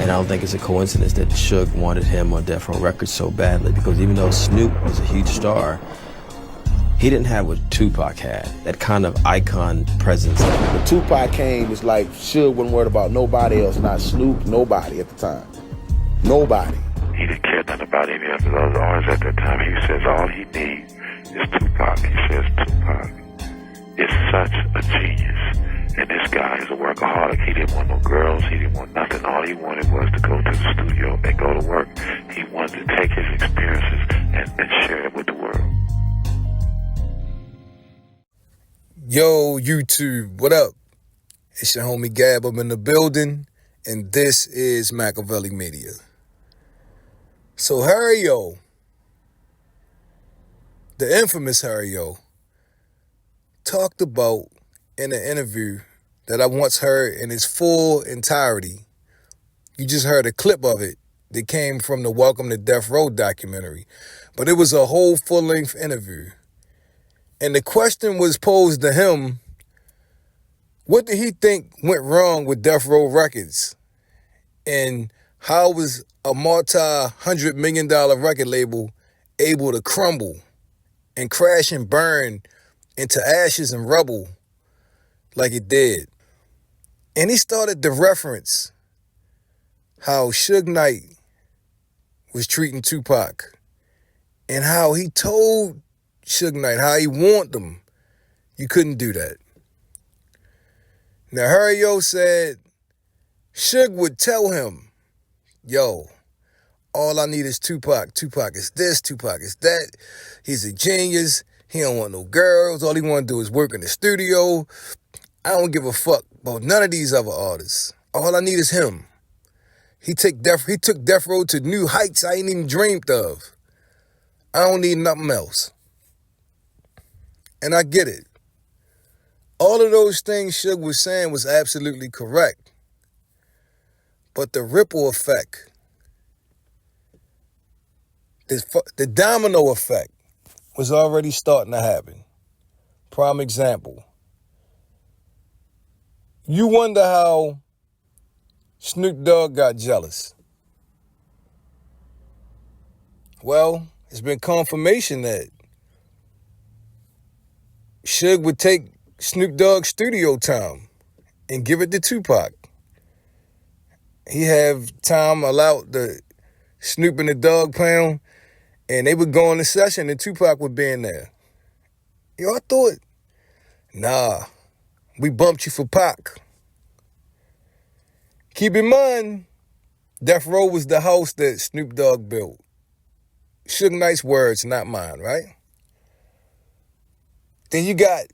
And I don't think it's a coincidence that Suge wanted him on Death Row Records so badly, because even though Snoop was a huge star, he didn't have what Tupac had, that kind of icon presence. When Tupac came, it's like Suge wasn't worried about nobody else, not Snoop, nobody at the time. Nobody. He didn't care nothing about any of the other artists at that time. He says all he needs is Tupac. He says Tupac is such a genius. And this guy is a workaholic. He didn't want no girls. He didn't want nothing. All he wanted was to go to the studio and go to work. He wanted to take his experiences and share it with the world. Yo, YouTube, what up? It's your homie Gab. I'm in the building, and this is MAKAVELI Media. So Harry-O, the infamous Harry-O, talked about in an interview that I once heard in its full entirety. You just heard a clip of it that came from the Welcome to Death Row documentary, but it was a whole full-length interview. And the question was posed to him, what did he think went wrong with Death Row Records? And how was a multi-$100 million record label able to crumble and crash and burn into ashes and rubble like it did? And he started to reference how Suge Knight was treating Tupac and how he told Suge Knight how he warned them you couldn't do that. Now Harry-O said Suge would tell him, yo, all I need is Tupac. Tupac is this, Tupac is that. He's a genius. He don't want no girls. All he want to do is work in the studio. I don't give a fuck about none of these other artists. All I need is him. He took Death Row to new heights I ain't even dreamed of. I don't need nothing else. And I get it. All of those things Suge was saying was absolutely correct. But the ripple effect, the domino effect, was already starting to happen. Prime example. You wonder how Snoop Dogg got jealous. Well, it's been confirmation that Suge would take Snoop Dogg's studio time and give it to Tupac. He have time allowed the Snoop and the Dogg Pound, and they would go on the session and Tupac would be in there. Yo, I thought, nah, we bumped you for Pac. Keep in mind, Death Row was the house that Snoop Dogg built. Suge Knight's words, not mine, right? Then you got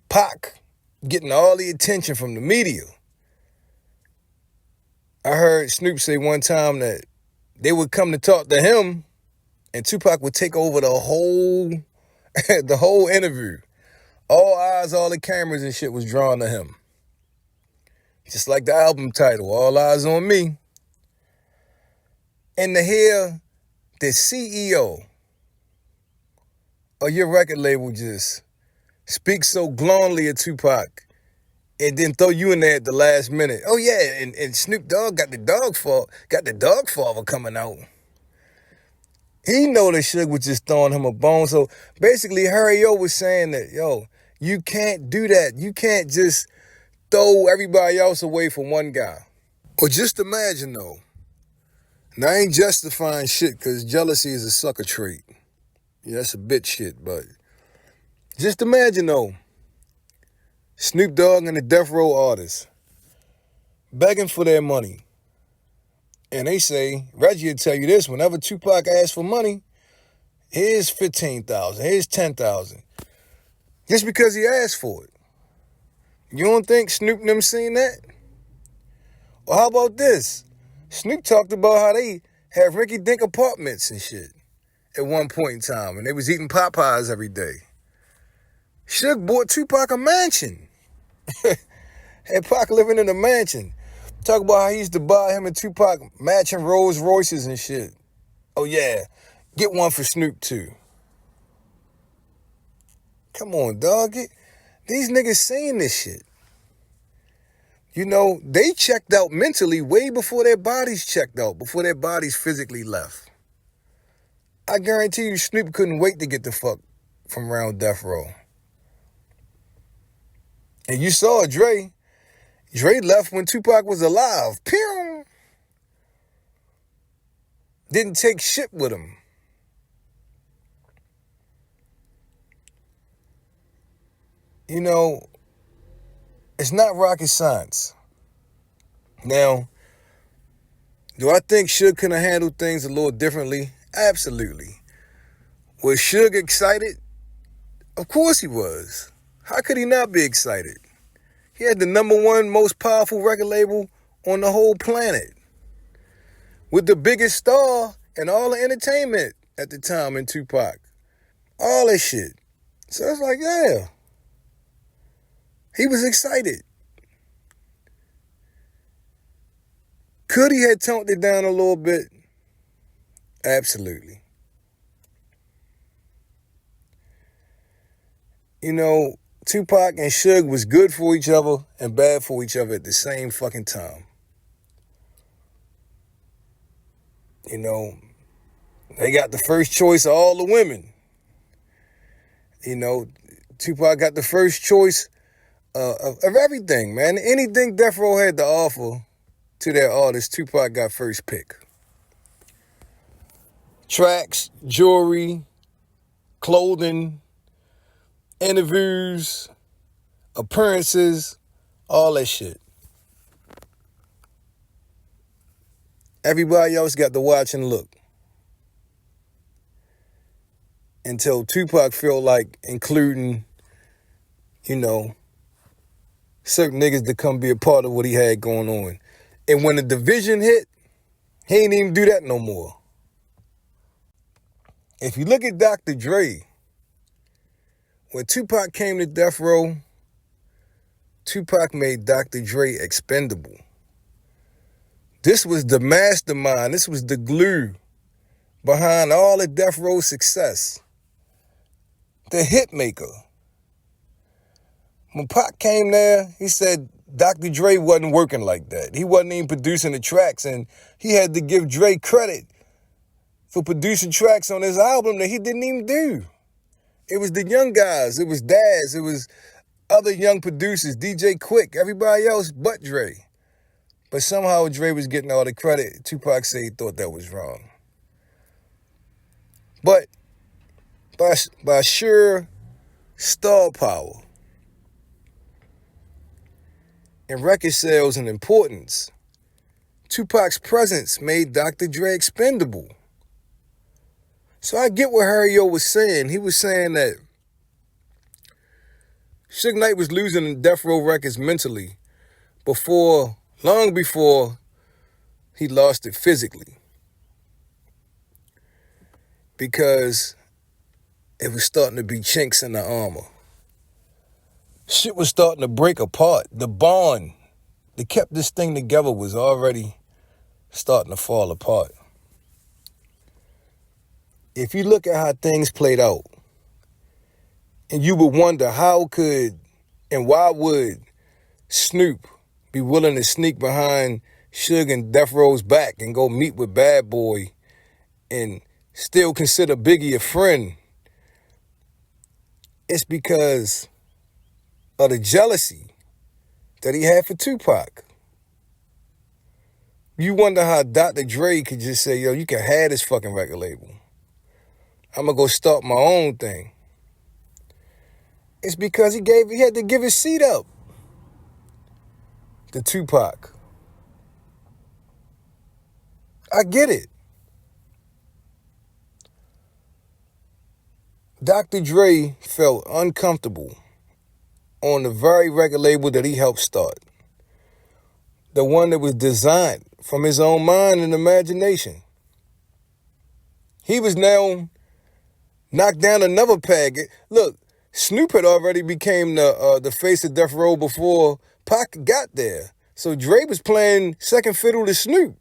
Pac getting all the attention from the media. I heard Snoop say one time that they would come to talk to him and Tupac would take over the whole interview. All eyes, all the cameras and shit was drawn to him. Just like the album title, All Eyes on Me. And to hear the CEO of your record label just speak so glowingly of Tupac and then throw you in there at the last minute. Oh yeah, and Snoop Dogg got the dog father coming out. He know that Suge was just throwing him a bone. So basically Harry-O was saying that, yo, you can't do that. You can't just throw everybody else away for one guy. Or just imagine though, and I ain't justifying shit because jealousy is a sucker trait. Yeah, that's a bitch shit, but just imagine though, Snoop Dogg and the Death Row artists begging for their money. And they say, Reggie will tell you this, whenever Tupac asks for money, here's $15,000, here's $10,000. Just because he asked for it. You don't think Snoop and them seen that? Or how about this? Snoop talked about how they had Ricky Dink apartments and shit at one point in time, and they was eating Popeyes every day. Suge bought Tupac a mansion. Had Pac living in a mansion. Talk about how he used to buy him and Tupac matching Rolls Royces and shit. Oh yeah, get one for Snoop too. Come on, dog. These niggas saying this shit. You know, they checked out mentally way before their bodies checked out, before their bodies physically left. I guarantee you Snoop couldn't wait to get the fuck from around death row. And you saw Dre. Dre left when Tupac was alive. Pew! Didn't take shit with him. You know, it's not rocket science. Now, do I think Suge could have handled things a little differently? Absolutely. Was Suge excited? Of course he was. How could he not be excited? He had the #1 most powerful record label on the whole planet, with the biggest star in all the entertainment at the time in Tupac. All that shit. So it's like, yeah. He was excited. Could he have toned it down a little bit? Absolutely. You know, Tupac and Suge was good for each other and bad for each other at the same fucking time. You know, they got the first choice of all the women. You know, Tupac got the first choice of everything, man. Anything Death Row had to offer to their artists, Tupac got first pick. Tracks, jewelry, clothing, interviews, appearances, all that shit. Everybody else got to watch and look. Until Tupac felt like including, you know, certain niggas to come be a part of what he had going on. And when the division hit, he ain't even do that no more. If you look at Dr. Dre, when Tupac came to Death Row, Tupac made Dr. Dre expendable. This was the mastermind. This was the glue behind all of Death Row's success. The hit maker. When Pac came there, he said Dr. Dre wasn't working like that. He wasn't even producing the tracks, and he had to give Dre credit for producing tracks on his album that he didn't even do. It was the young guys. It was Daz. It was other young producers, DJ Quick, everybody else but Dre. But somehow Dre was getting all the credit. Tupac said he thought that was wrong. But by sheer star power and record sales and importance, Tupac's presence made Dr. Dre expendable. So I get what Harry O was saying. He was saying that Suge Knight was losing the Death Row Records mentally long before he lost it physically. Because it was starting to be chinks in the armor. Shit was starting to break apart. The bond that kept this thing together was already starting to fall apart. If you look at how things played out, and you would wonder how could and why would Snoop be willing to sneak behind Suge and Death Row's back and go meet with Bad Boy and still consider Biggie a friend, it's because of the jealousy that he had for Tupac. You wonder how Dr. Dre could just say, yo, you can have this fucking record label. I'm going to go start my own thing. It's because he had to give his seat up to Tupac. I get it. Dr. Dre felt uncomfortable on the very record label that he helped start. The one that was designed from his own mind and imagination. He was now knocked down another peg. Look, Snoop had already became the face of Death Row before Pac got there. So Dre was playing second fiddle to Snoop.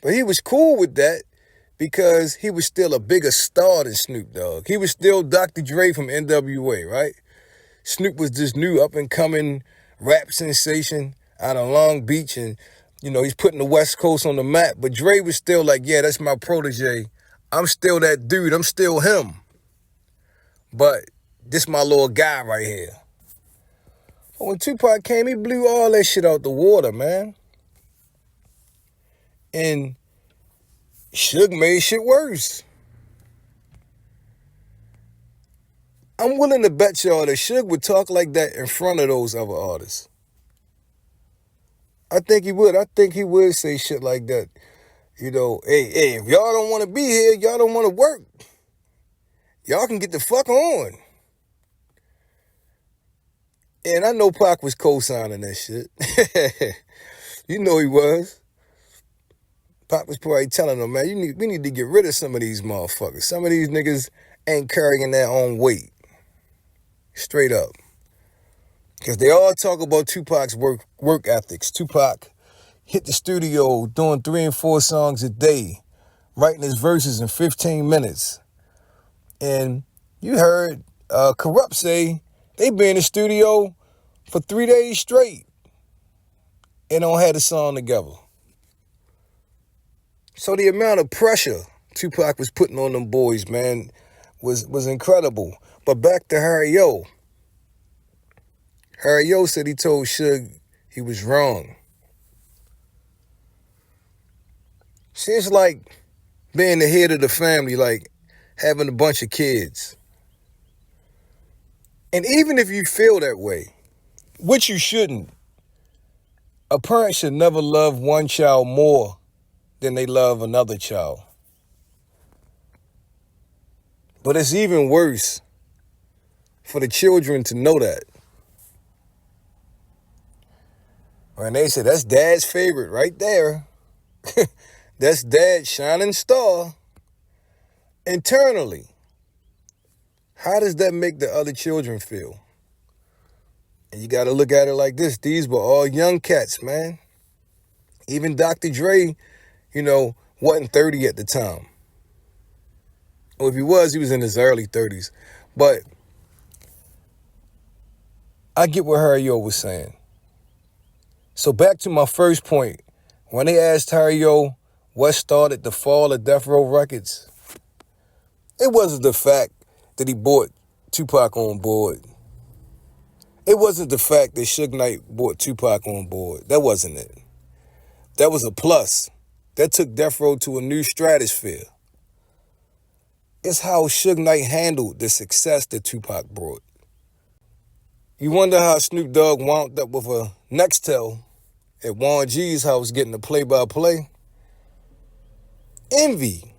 But he was cool with that because he was still a bigger star than Snoop Dogg. He was still Dr. Dre from NWA, right? Snoop was this new up-and-coming rap sensation. out of Long Beach, and, you know, he's putting the West Coast on the map. But Dre was still like, yeah, that's my protege. I'm still that dude. I'm still him. But this my little guy right here. But when Tupac came, he blew all that shit out the water, man. And Suge made shit worse. I'm willing to bet y'all that Suge would talk like that in front of those other artists. I think he would. I think he would say shit like that. You know, hey, if y'all don't want to be here, y'all don't want to work, y'all can get the fuck on. And I know Pac was co-signing that shit. You know he was. Pac was probably telling him, man, we need to get rid of some of these motherfuckers. Some of these niggas ain't carrying their own weight. Straight up. Because they all talk about Tupac's work ethics. Tupac hit the studio doing 3 and 4 songs a day, writing his verses in 15 minutes. And you heard Corrupt say they be in the studio for 3 days straight and don't have a song together. So the amount of pressure Tupac was putting on them boys, man, was incredible. But back to Harry O. Harry O said he told Suge he was wrong. See, it's like being the head of the family, like having a bunch of kids. And even if you feel that way, which you shouldn't, a parent should never love one child more than they love another child. But it's even worse for the children to know that. And they said, that's dad's favorite right there. That's dad's shining star. Internally, how does that make the other children feel? And you got to look at it like this. These were all young cats, man. Even Dr. Dre, you know, wasn't 30 at the time. Or if he was in his early 30s. But I get what Harry O was saying. So back to my first point. When they asked Harry O what started the fall of Death Row Records, it wasn't the fact that he brought Tupac on board. It wasn't the fact that Suge Knight brought Tupac on board. That wasn't it. That was a plus. That took Death Row to a new stratosphere. It's how Suge Knight handled the success that Tupac brought. You wonder how Snoop Dogg wound up with a Nextel at Warren G's house getting a play-by-play. Envy.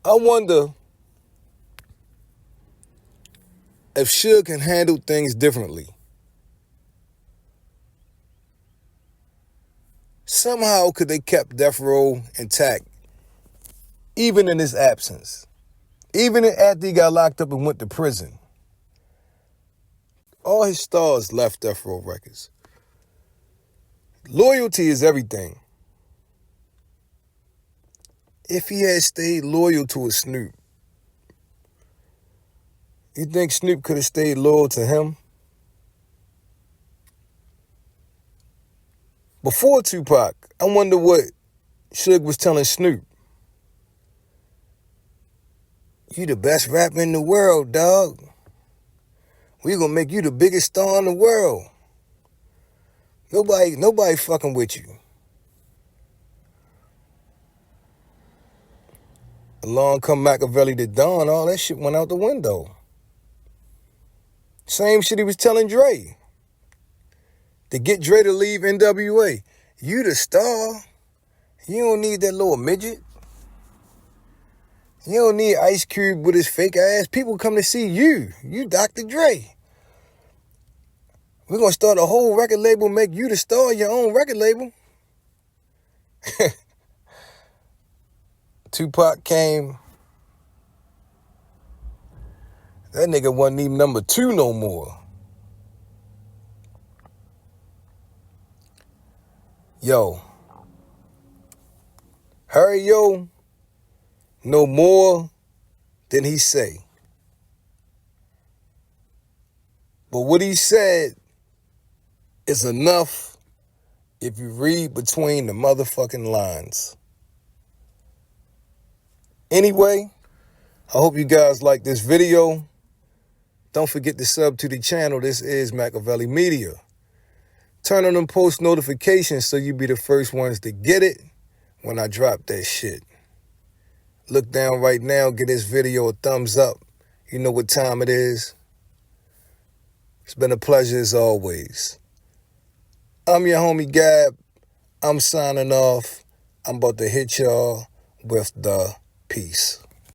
I wonder if Suge can handle things differently. Somehow could they kept Death Row intact, even in his absence, even after he got locked up and went to prison. All his stars left Death Row Records. Loyalty is everything. If he had stayed loyal to a Snoop, you think Snoop could have stayed loyal to him? Before Tupac, I wonder what Suge was telling Snoop. You the best rapper in the world, dog. We gonna make you the biggest star in the world. Nobody fucking with you. Along come MAKAVELI the Dawn, all that shit went out the window. Same shit he was telling Dre. To get Dre to leave NWA. You the star. You don't need that little midget. You don't need Ice Cube with his fake ass. People come to see you. You Dr. Dre. We're going to start a whole record label, make you the star of your own record label. Tupac came. That nigga wasn't even number 2 no more. Yo. Harry O know more than he say. But what he said is enough if you read between the motherfucking lines. Anyway, I hope you guys like this video. Don't forget to sub to the channel. This is MAKAVELI Media. Turn on them post notifications so you be the first ones to get it when I drop that shit. Look down right now, give this video a thumbs up. You know what time it is. It's been a pleasure as always. I'm your homie Gab. I'm signing off. I'm about to hit y'all with the peace.